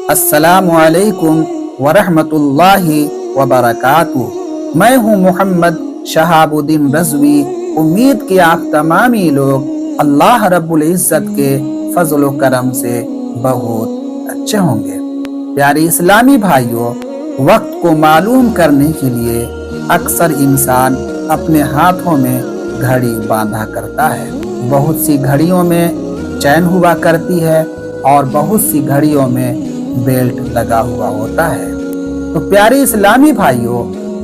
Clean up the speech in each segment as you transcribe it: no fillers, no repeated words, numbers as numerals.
अस्सलामु अलैकुम वरहमतुल्लाहि वबरकातुह। मैं हूँ मोहम्मद शहाबुद्दीन रज़वी। उम्मीद कि आप तमामी लोग अल्लाह रब्बुल इज़्ज़त के फजल व करम से बहुत अच्छे होंगे। प्यारे इस्लामी भाइयों, वक्त को मालूम करने के लिए अक्सर इंसान अपने हाथों में घड़ी बांधा करता है। बहुत सी घड़ियों में चैन हुआ करती है और बहुत सी घड़ियों में बेल्ट लगा हुआ होता है। तो प्यारे इस्लामी भाइयों,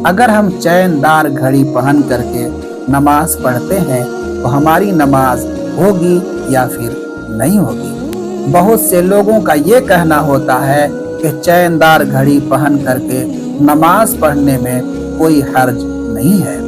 अगर हम चैनदार घड़ी पहन करके नमाज पढ़ते हैं तो हमारी नमाज होगी या फिर नहीं होगी। बहुत से लोगों का ये कहना होता है कि चैनदार घड़ी पहन करके नमाज पढ़ने में कोई हर्ज नहीं है,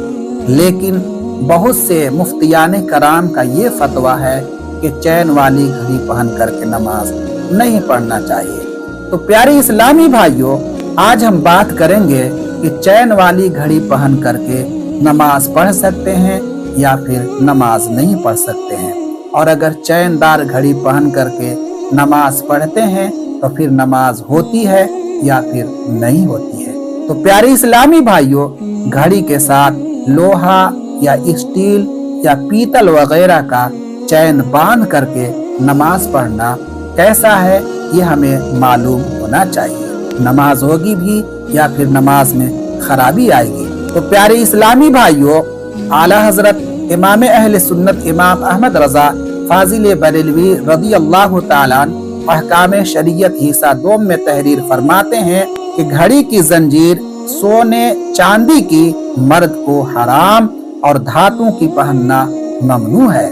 लेकिन बहुत से मुफ्तियाने कराम का ये फतवा है कि चैन वाली घड़ी पहन करके नमाज नहीं पढ़ना चाहिए। तो प्यारे इस्लामी भाइयों, आज हम बात करेंगे कि चैन वाली घड़ी पहन करके नमाज पढ़ सकते हैं या फिर नमाज नहीं पढ़ सकते हैं, और अगर चैनदार घड़ी पहन करके नमाज पढ़ते हैं तो फिर नमाज होती है या फिर नहीं होती है। तो प्यारे इस्लामी भाइयों, घड़ी के साथ लोहा या स्टील या पीतल वगैरह का चैन बांध करके नमाज पढ़ना कैसा है, ये हमें मालूम होना चाहिए। नमाज होगी भी या फिर नमाज में खराबी आएगी। तो प्यारे इस्लामी भाइयों, आला हजरत इमाम अहले सुन्नत इमाम अहमद रजा फाजिल बरेलवी रदी अल्लाह ताला अन्हु अहकाम शरीयत हिस्सा 2 में तहरीर फरमाते हैं कि घड़ी की जंजीर सोने चांदी की मर्द को हराम और धातु की पहनना ममनू है,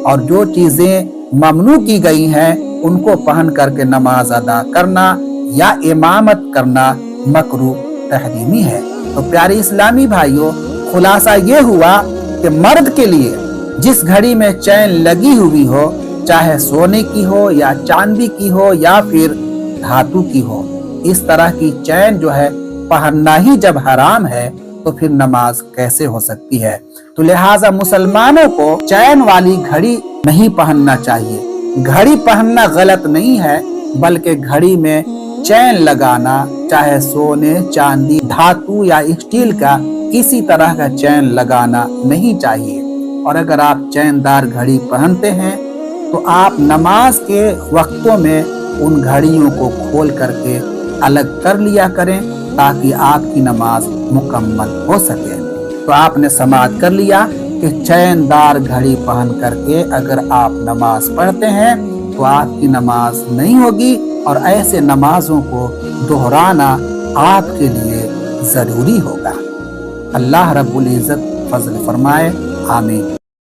और जो चीजें ममनू की गई हैं उनको पहन करके नमाज अदा करना या इमामत करना मकरूह तहरीमी है। तो प्यारे इस्लामी भाइयों, खुलासा ये हुआ कि मर्द के लिए जिस घड़ी में चैन लगी हुई हो, चाहे सोने की हो या चांदी की हो या फिर धातु की हो, इस तरह की चैन जो है पहनना ही जब हराम है तो फिर नमाज कैसे हो सकती है। तो लिहाजा मुसलमानों को चैन वाली घड़ी नहीं पहनना चाहिए। घड़ी पहनना गलत नहीं है, बल्कि घड़ी में चैन लगाना, चाहे सोने चांदी धातु या स्टील का किसी तरह का चैन लगाना नहीं चाहिए। और अगर आप चैनदार घड़ी पहनते हैं तो आप नमाज के वक्तों में उन घड़ियों को खोल करके अलग कर लिया करें ताकि आपकी नमाज मुकम्मल हो सके। तो आपने समाअत कर लिया कि चैनदार घड़ी पहन करके अगर आप नमाज पढ़ते हैं तो आपकी नमाज नहीं होगी, और ऐसे नमाजों को दोहराना आपके लिए जरूरी होगा। अल्लाह रब्बुल इज़्ज़त फजल फरमाए। आमीन।